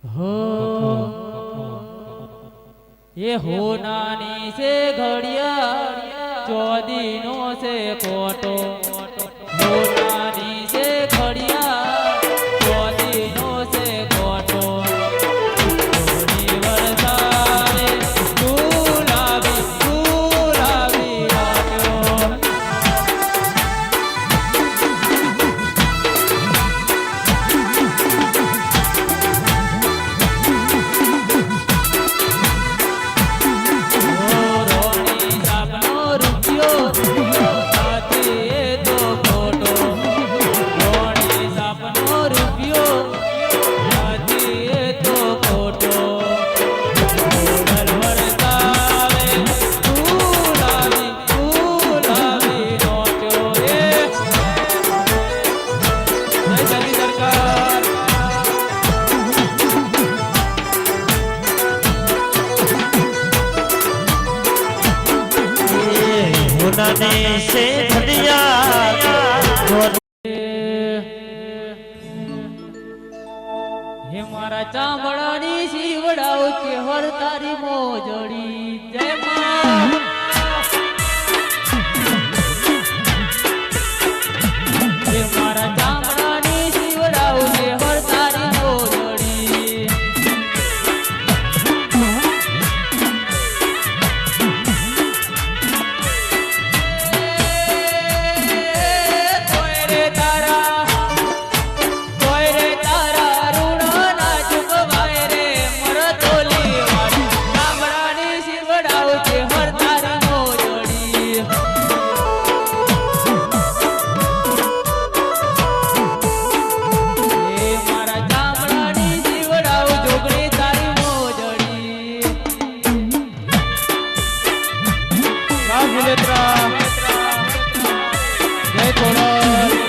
हो ये होनानी से घड़िया चौदीनो से कोटो होनानी से घड़िया चौदीनो से कोटो वर्षावे गुलाबी गुलाबी होनाने से घड़िया हे मारा चामड़ानी सीवड़ाओ के हर तारी मोजड़ी जय मां हे मारा चामड़ानी सीवड़ाओ के हर तारी मोजड़ी लेत्रा